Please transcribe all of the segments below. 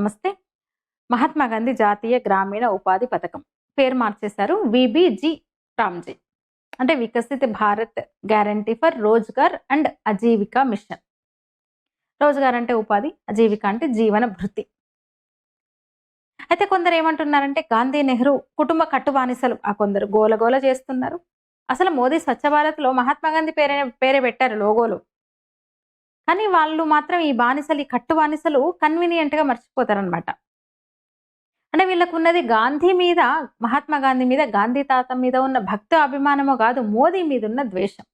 నమస్తే. మహాత్మా గాంధీ జాతీయ గ్రామీణ ఉపాధి పథకం పేరు మార్చేశారు. విబిజి రామ్జీ అంటే Viksit Bharat guarantee for Rozgar and Ajeevika mission. Rozgar అంటే ఉపాధి, అజీవిక అంటే జీవన భృతి. అయితే కొందరు ఏమంటున్నారంటే గాంధీ నెహ్రూ కుటుంబ కట్టుబానిసలు ఆ కొందరు గోలగోల చేస్తున్నారు. అసలు మోదీ స్వచ్ఛ భారత్లో మహాత్మా గాంధీ పేరే పెట్టారు లోగోలు. కానీ వాళ్ళు మాత్రం ఈ బానిసలు, ఈ కట్టు బానిసలు కన్వీనియంట్ గా మర్చిపోతారనమాట. అంటే వీళ్ళకు ఉన్నది గాంధీ మీద, మహాత్మా గాంధీ మీద, గాంధీ తాత మీద ఉన్న భక్తి అభిమానమో కాదు, మోదీ మీద ఉన్న ద్వేషం.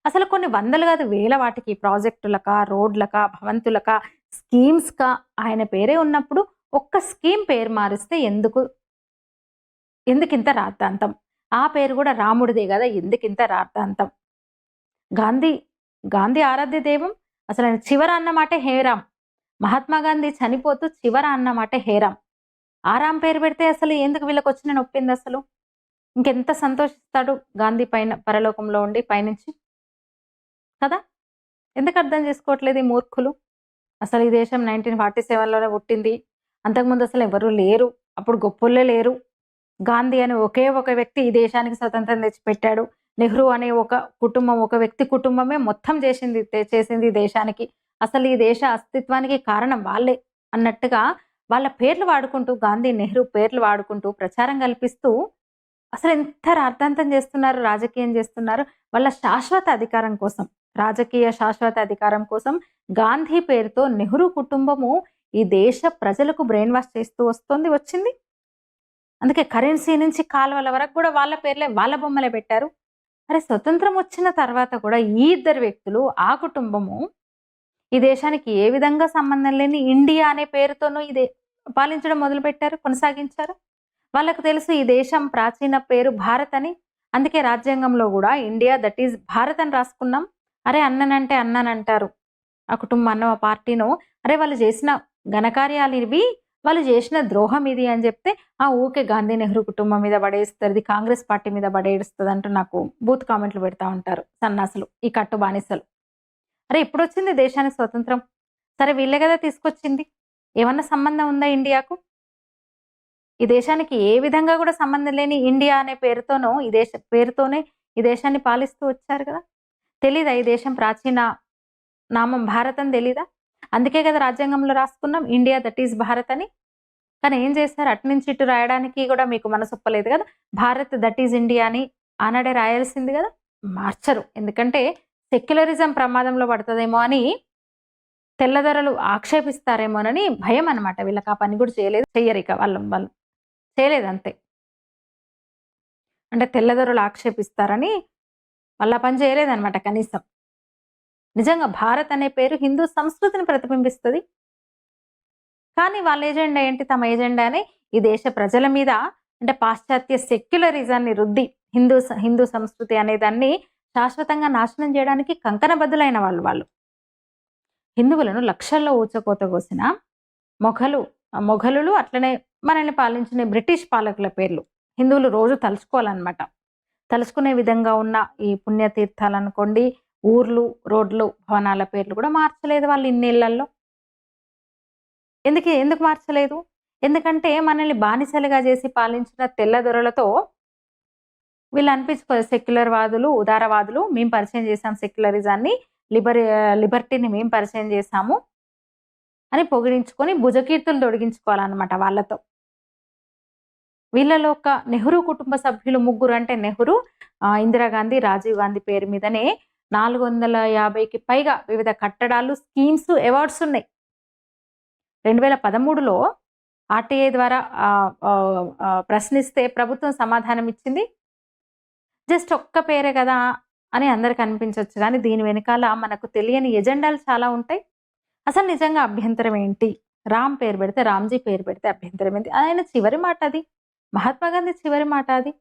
అసలు కొన్ని వందలు కాదు వేల వాటికి ప్రాజెక్టులక, రోడ్లక, భవంతులక, స్కీమ్స్ కా ఆయన పేరే ఉన్నప్పుడు ఒక్క స్కీమ్ పేరు మారిస్తే ఎందుకింత రాద్ధాంతం? ఆ పేరు కూడా రాముడిదే కదా, ఎందుకింత రాద్ధాంతం? గాంధీ ఆరాధ్య దైవం. అసలు ఆయన చివర అన్నమాటే హేరామ్. మహాత్మా గాంధీ చనిపోతూ చివర అన్నమాటే హేరామ్. ఆరాం పేరు పెడితే అసలు ఎందుకు వీళ్ళకి వచ్చిన నొప్పింది? అసలు ఇంకెంత సంతోషిస్తాడు గాంధీ పైన, పరలోకంలో ఉండి పైనుంచి కదా. ఎందుకు అర్థం చేసుకోవట్లేదు ఈ మూర్ఖులు? అసలు ఈ దేశం 1947లోనే పుట్టింది. అంతకుముందు అసలు ఎవరు లేరు, అప్పుడు గొప్పలే లేరు. గాంధీ అనే ఒకే ఒక వ్యక్తి ఈ దేశానికి స్వతంత్రం తెచ్చిపెట్టాడు. నెహ్రూ అనే ఒక కుటుంబం, ఒక వ్యక్తి కుటుంబమే మొత్తం చేసింది ఈ దేశానికి. అసలు ఈ దేశ అస్తిత్వానికి కారణం వాళ్ళే అన్నట్టుగా వాళ్ళ పేర్లు వాడుకుంటూ, గాంధీ నెహ్రూ పేర్లు వాడుకుంటూ ప్రచారం కల్పిస్తూ అసలు ఎంత రాద్ధాంతం చేస్తున్నారు, రాజకీయం చేస్తున్నారు. వాళ్ళ శాశ్వత అధికారం కోసం, రాజకీయ శాశ్వత అధికారం కోసం గాంధీ పేరుతో నెహ్రూ కుటుంబము ఈ దేశ ప్రజలకు బ్రెయిన్ వాష్ చేస్తూ వచ్చింది. అందుకే కరెన్సీ నుంచి కాలువల వరకు కూడా వాళ్ళ పేర్లే, వాళ్ళ బొమ్మలే పెట్టారు. అరే స్వతంత్రం వచ్చిన తర్వాత కూడా ఈ ఇద్దరు వ్యక్తులు, ఆ కుటుంబము ఈ దేశానికి ఏ విధంగా సంబంధం లేని ఇండియా అనే పేరుతోనూ పాలించడం మొదలుపెట్టారు, కొనసాగించారు. వాళ్ళకు తెలుసు ఈ దేశం ప్రాచీన పేరు భారత్ అని. అందుకే రాజ్యాంగంలో కూడా ఇండియా దట్ ఈజ్ భారత్ అని రాసుకున్నాం. అరే అన్ననంటే అన్ననంటారు ఆ కుటుంబం, అన్న ఆ పార్టీను. అరే వాళ్ళు చేసిన ఘనకార్యాలు ఇవి, వాళ్ళు చేసిన ద్రోహం ఇది అని చెప్తే ఆ ఊకే గాంధీ నెహ్రూ కుటుంబం మీద పడేస్తుంది, కాంగ్రెస్ పార్టీ మీద పడేస్తుంది అంటూ నాకు బూత్ కామెంట్లు పెడతా ఉంటారు సన్నాసులు, ఈ కట్టు బానిసలు. అరే ఇప్పుడు వచ్చింది దేశానికి స్వతంత్రం, సరే వీళ్ళే కదా తీసుకొచ్చింది. ఏమన్నా సంబంధం ఉందా ఇండియాకు? ఈ దేశానికి ఏ విధంగా కూడా సంబంధం లేని ఇండియా అనే పేరుతోనే ఈ దేశాన్ని పాలిస్తూ వచ్చారు కదా. తెలీదా ఈ దేశం ప్రాచీన నామం భారత్ అని తెలీదా? అందుకే కదా రాజ్యాంగంలో రాసుకున్నాం ఇండియా దట్ ఈజ్ భారత్ అని. కానీ ఏం చేస్తారు, అటు నుంచి ఇటు రాయడానికి కూడా మీకు మనసు ఒప్పలేదు కదా. భారత్ దట్ ఈజ్ ఇండియా అని ఆనాడే రాయాల్సింది కదా. మార్చరు, ఎందుకంటే సెక్యులరిజం ప్రమాదంలో పడుతుందేమో అని, తెల్లదొరలు ఆక్షేపిస్తారేమోనని భయం అనమాట వీళ్ళకి. ఆ పని కూడా చెయ్యరు ఇక వాళ్ళు చేయలేదు అంతే. అంటే తెల్లదొరలు ఆక్షేపిస్తారని వాళ్ళ పని చేయలేదన్నమాట కనీసం. నిజంగా భారత్ అనే పేరు హిందూ సంస్కృతిని ప్రతిబింబిస్తుంది. కానీ వాళ్ళ ఏజెండా ఏంటి? తమ ఎజెండాని ఈ దేశ ప్రజల మీద, అంటే పాశ్చాత్య సెక్యులరిజాన్ని రుద్ది హిందూ సంస్కృతి అనే దాన్ని శాశ్వతంగా నాశనం చేయడానికి కంకణబద్దులైన వాళ్ళు. హిందువులను లక్షల్లో ఊచకోత కోసిన మొఘలులు, అట్లనే మనల్ని పాలించిన బ్రిటిష్ పాలకుల పేర్లు హిందువులు రోజు తలుచుకోవాలన్నమాట. తలుచుకునే విధంగా ఉన్న ఈ పుణ్యతీర్థాలు అనుకోండి, ఊర్లు, రోడ్లు, భవనాల పేర్లు కూడా మార్చలేదు వాళ్ళు ఇన్నేళ్లలో. ఎందుకు మార్చలేదు? ఎందుకంటే మనల్ని బానిసలుగా చేసి పాలించిన తెల్లదొరలతో వీళ్ళు అనిపించుకోలేదు. సెక్యులర్ వాదులు, ఉదారవాదులు మేము పరిచయం చేసాం, సెక్యులరిజాన్ని, లిబర్టీని మేము పరిచయం చేశాము అని పొగిడించుకొని భుజకీర్తులు తొడిగించుకోవాలన్నమాట వాళ్ళతో. వీళ్ళలో ఒక నెహ్రూ కుటుంబ సభ్యులు ముగ్గురు, అంటే నెహ్రూ, ఇందిరాగాంధీ, రాజీవ్ గాంధీ పేరు మీదనే 450కి పైగా వివిధ కట్టడాలు, స్కీమ్స్, అవార్డ్స్ ఉన్నాయి. 2013లో ఆర్టీఐ ద్వారా ప్రశ్నిస్తే ప్రభుత్వం సమాధానం ఇచ్చింది. జస్ట్ ఒక్క పేరే కదా అని అందరికి అనిపించవచ్చు, కానీ దీని వెనకాల మనకు తెలియని ఎజెండాలు చాలా ఉంటాయి. అసలు నిజంగా అభ్యంతరం ఏంటి? రామ్ పేరు పెడితే, రామ్జీ పేరు పెడితే అభ్యంతరం ఏంటి? ఆయన చివరి మాట అది, మహాత్మా గాంధీ చివరి మాట అది.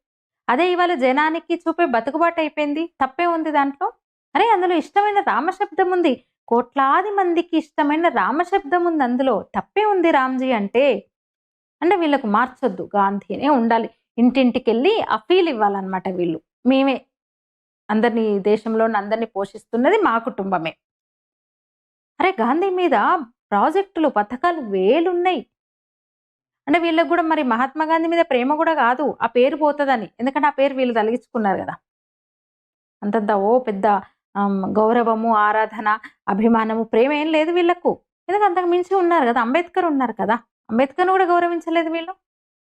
అదే ఇవాళ జనానికి చూపే బతుకుబాటు అయిపోయింది. తప్పే ఉంది దాంట్లో? అరే అందులో ఇష్టమైన రామశబ్దం ఉంది, కోట్లాది మందికి ఇష్టమైన రామశబ్దం ఉంది, అందులో తప్పే ఉంది రామ్జీ అంటే వీళ్ళకు మార్చొద్దు, గాంధీనే ఉండాలి. ఇంటింటికి వెళ్ళి అఫీల్ ఇవ్వాలన్నమాట. వీళ్ళు మేమే అందరినీ, దేశంలో అందరినీ పోషిస్తున్నది మా కుటుంబమే. అరే గాంధీ మీద ప్రాజెక్టులు, పథకాలు వేలున్నాయి. అంటే వీళ్ళకి గూడా మరి మహాత్మా గాంధీ మీద ప్రేమ గూడా గాదు. ఆ పేరు పోతదని. ఎందుకంటే ఆ పేరు వీళ్ళు తలిగించుకున్నారు గదా! అంతంత ఓ పెద్ద గౌరవము, ఆరాధన, అభిమానము, ప్రేమ ఏం లేదు వీళ్ళకు. ఎందుకంటే అంతకు మించి ఉన్నారు గదా! అంబేద్కర్ ఉన్నారు కదా! అంబేద్కర్‌ని గూడా గౌరవించలేదు వీళ్ళు.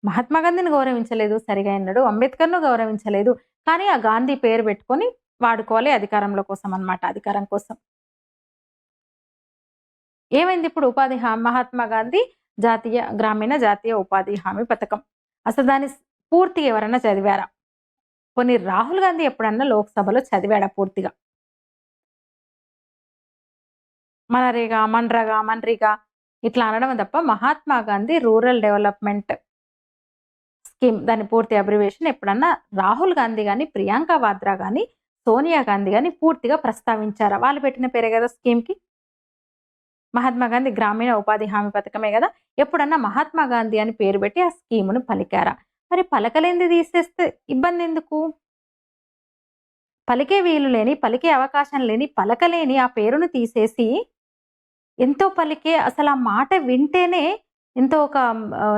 మహాత్మా గాంధీని గౌరవించలేదు సరిగా ఎన్నడు. అంబేద్కర్‌ను గౌరవించలేదు. కానీ ఆ గాంధీ పేరు పెట్టుకొని వాడుకోవాలి అధికారంలో కోసం అన్నమాట. అధికారం కోసం. ఏమైంది ఇప్పుడు మహాత్మా గాంధీ జాతీయ ఉపాధి హామీ పథకం. అసలు దాన్ని పూర్తిగా ఎవరన్నా చదివారా? పోనీ రాహుల్ గాంధీ ఎప్పుడన్నా లోక్‌సభలో చదివాడా పూర్తిగా? మన్రేగా ఇట్లా అనడం తప్ప Mahatma Gandhi rural development scheme దాని పూర్తి అబ్రివియేషన్ ఎప్పుడన్నా రాహుల్ గాంధీ గాని, ప్రియాంక వాద్రా గాని, సోనియా గాంధీ గాని పూర్తిగా ప్రస్తావించారా? వాళ్ళు పెట్టిన పేరే గదా స్కీమ్‌కి. మహాత్మా గాంధీ గ్రామీణ ఉపాధి హామీ పథకమే గదా! ఎప్పుడన్నా మహాత్మా గాంధీ అని పేరు పెట్టి ఆ స్కీమును పలికారా? మరి పలకలేనిది తీసేస్తే ఇబ్బందెందుకు? పలికే వీలు లేని, పలికే అవకాశం లేని, పలకలేని ఆ పేరును తీసేసి, ఎంతో పలికే అసలా మాట వింటేనే ఎంతో ఒక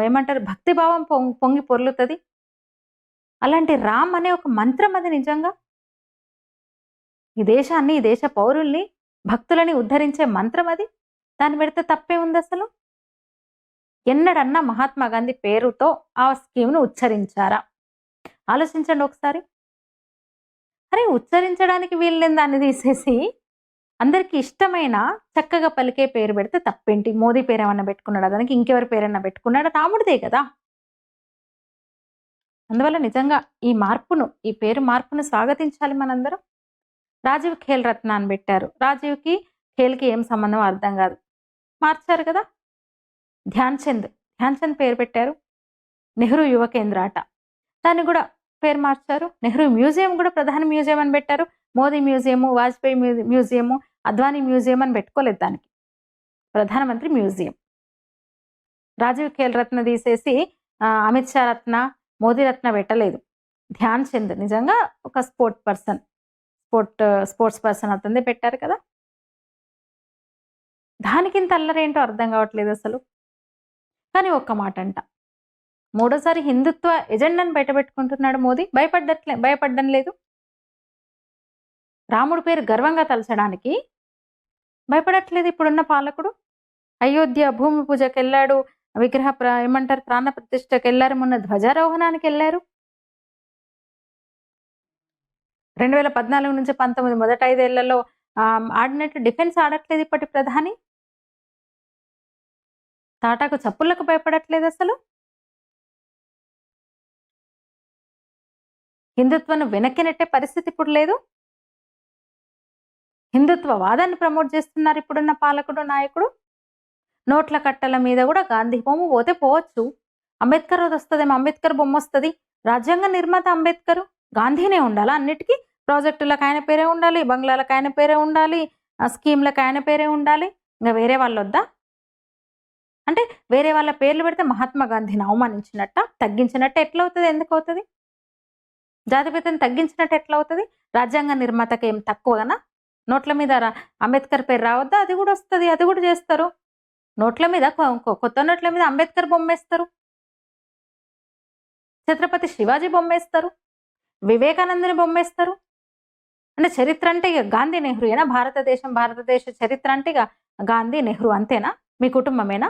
ఏమంటారు భక్తిభావం పొంగి పొర్లుతది. అలాంటి రామ్ అనే ఒక మంత్రం అది నిజంగా. ఈ దేశాన్ని, ఈ దేశ పౌరుల్ని, భక్తులని ఉద్ధరించే మంత్రం అది. దాన్ని పెడితే తప్పే ఉందసలు? ఎన్నడన్నా మహాత్మా గాంధీ పేరుతో ఆ స్కీమ్‌ను ఉచ్చరించారా? ఆలోచించండి ఒకసారి. అరే! ఉచ్చరించడానికి వీల్లేని దాన్ని తీసేసి, అందరికి ఇష్టమైన చక్కగా పలికే పేరు పెడితే తప్పేంటి? మోదీ పేరేమన్నా పెట్టుకున్నాడా దానికి? ఇంకెవరి పేరన్నా పెట్టుకున్నాడా? రాముడిదే కదా! అందువల్ల నిజంగా ఈ పేరు మార్పును స్వాగతించాలి మనందరం. రాజీవ్ ఖేల్ రత్న అని పెట్టారు. రాజీవ్‌కి, ఖేల్‌కి ఏం సంబంధమో అర్థం గాదు. మార్చారు కదా! ధ్యాన్ చంద్ పేరు పెట్టారు. నెహ్రూ యువ కేంద్ర అట. దాన్ని గూడా పేరు మార్చారు. నెహ్రూ మ్యూజియం గూడా ప్రధాని మ్యూజియం అని పెట్టారు. Modi museum, Vajpayee museum, Advani museum అని పెట్టుకోలేదు దానికి. ప్రధానమంత్రి మ్యూజియం. రాజీవ్ ఖేల్ రత్న తీసేసి అమిత్ షా రత్న, మోదీ రత్న పెట్టలేదు. ధ్యాన్ చంద్ నిజంగా ఒక స్పోర్ట్స్ పర్సన్ అతనిదే పెట్టారు కదా! దానికింత అల్లరేంటో అర్థం కావట్లేదసలు. కానీ ఒక్క మాటంట. మూడోసారి హిందుత్వ ఎజెండాను బయటపెట్టుకుంటున్నాడు మోదీ. భయపడ్డం లేదు. రాముడి పేరు గర్వంగా తలచడానికి భయపడట్లేదు ఇప్పుడున్న పాలకుడు. అయోధ్య భూమి పూజకెళ్ళాడు. ప్రాణ ప్రతిష్టకెళ్లారు. మొన్న ధ్వజారోహణానికెళ్లారు. 2014 నుంచి 19 మొదటి 5 ఏళ్లలో ఆడినట్టు డిఫెన్స్ ఆడట్లేదు ఇప్పటి ప్రధాని. తాటాకు చప్పుళ్ళకు భయపడట్లేదసలు. హిందుత్వను వెనక్కి నెట్టే పరిస్థితి ఇప్పుడు లేదు. హిందుత్వ వాదాన్ని ప్రమోట్ చేస్తున్నారు ఇప్పుడున్న పాలకుడు, నాయకుడు. నోట్ల కట్టల మీద కూడా గాంధీ బొమ్మ పోతే పోవచ్చు. అంబేద్కర్ వస్తదేమో, అంబేద్కర్ బొమ్మ వస్తది. రాజ్యాంగ నిర్మాత అంబేద్కరు. గాంధీనే ఉండాలా అన్నిటికీ? ప్రాజెక్టులకు ఆయన పేరే ఉండాలి, బంగ్లాలకు ఆయన పేరే ఉండాలి, స్కీమ్‌లకు ఆయన పేరే ఉండాలి. ఇంక వేరే వాళ్ళొద్దా? అంటే వేరే వాళ్ళ పేర్లు పెడితే మహాత్మా గాంధీని అవమానించినట్టా? తగ్గించినట్టు ఎట్లవుతది? ఎందుకవుతది? జాతిపితను తగ్గించినట్టు ఎట్లవుతది? రాజ్యాంగ నిర్మాతకి ఏం తక్కువనా? నోట్ల మీద అంబేద్కర్ పేరు రావద్దా? అది కూడా వస్తది. అది కూడా చేస్తారు. నోట్ల మీద కొత్త నోట్ల మీద అంబేద్కర్ బొమ్మేస్తారు. ఛత్రపతి శివాజీ బొమ్మేస్తారు. వివేకానందుని బొమ్మేస్తారు. అంటే చరిత్ర అంటే ఇక గాంధీ, నెహ్రూయేనా? భారతదేశ చరిత్ర అంటే ఇక గాంధీ, నెహ్రూ అంతేనా? మీ కుటుంబమేనా?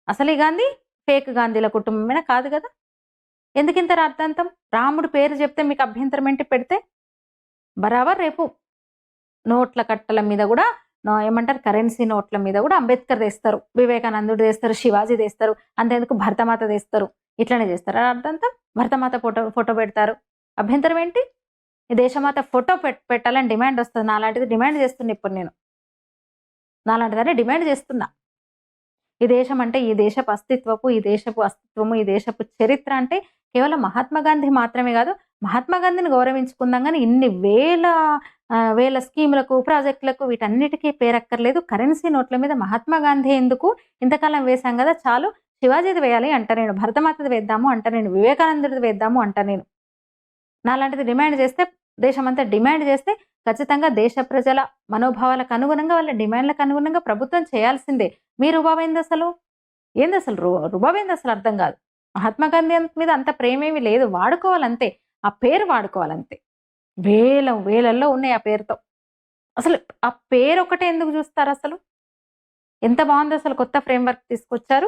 అసలు ఈ గాంధీ ఫేక్ గాంధీల కుటుంబమేనా? కాదు కదా! ఎందుకింత రాద్ధాంతం? రాముడు పేరు చెప్తే మీకు అభ్యంతరం ఏంటి పెడితే? బరాబర్ రేపు నోట్ల కట్టల మీద కూడా ఏమంటారు కరెన్సీ నోట్ల మీద కూడా అంబేద్కర్ తెస్తారు, వివేకానందుడు తెస్తారు, శివాజీ తెస్తారు. అంతేందుకు భరతమాత తెస్తారు. ఇట్లనే చేస్తారా అర్థంతా? భరతమాత ఫోటో పెడతారు. అభ్యంతరం ఏంటి? ఈ దేశమాత ఫోటో పెట్టాలని డిమాండ్ వస్తుంది. నాలాంటిది డిమాండ్ చేస్తున్నా ఇప్పుడు నేను. నాలాంటిదాన్ని డిమాండ్ చేస్తున్నా. ఈ దేశం అంటే ఈ దేశపు అస్తిత్వము, ఈ దేశపు చరిత్ర అంటే కేవలం మహాత్మా గాంధీ మాత్రమే కాదు. మహాత్మా గాంధీని గౌరవించుకుందాం గానీ ఇన్ని వేల స్కీములకు, ప్రాజెక్టులకు వీటన్నిటికీ పేరక్కర్లేదు. కరెన్సీ నోట్ల మీద మహాత్మా గాంధీ ఎందుకు? ఇంతకాలం వేశాం కదా చాలు. శివాజీది వేయాలి అంట నేను. భరతమాతది వేద్దాము అంట నేను. వివేకానందుడిది వేద్దాము అంట నేను. నాలాంటిది డిమాండ్ చేస్తే దేశమంతా డిమాండ్ చేస్తే ఖచ్చితంగా దేశ ప్రజల మనోభావాలకు అనుగుణంగా, వాళ్ళ డిమాండ్‌లకు అనుగుణంగా ప్రభుత్వం చేయాల్సిందే. మీ రుబాబేందసలు? ఏందసలు రుబాబేందసలు అర్థం గాదు. మహాత్మా గాంధీ మీద అంత ప్రేమేమి లేదు. వాడుకోవాలంతే. ఆ పేరు వాడుకోవాలంతే. వేలల్లో ఉన్నాయి ఆ పేరుతో. అసలు ఆ పేరొకటే ఎందుకు జూస్తారసలు? ఎంత బావుందసలు కొత్త ఫ్రేమ్‌వర్క్ తీసుకొచ్చారు.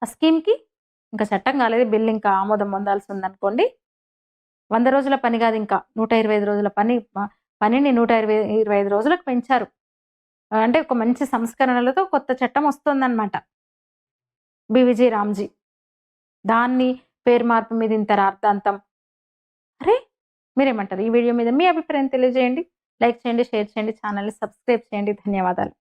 ఆ స్కీమ్‌కి ఇంకా చట్టం కాలేదు. బిల్ ఇంకా ఆమోదం పొందాల్సి ఉందనుకోండి. 100 రోజుల పని గాదింకా. 125 రోజుల పనిని 125 రోజులకు పెంచారు. అంటే ఒక మంచి సంస్కరణలతో కొత్త చట్టం వస్తోందనమాట. బీవీజీ రామ్‌జీ. దాన్ని పేరు మార్పు మీద ఇంత రాద్ధాంతం. అరే! మీరేమంటారు? ఈ వీడియో మీద మీ అభిప్రాయం తెలియజేయండి. లైక్ చేయండి, షేర్ చేయండి, ఛానెల్‌ని సబ్స్క్రైబ్ చేయండి. ధన్యవాదాలు.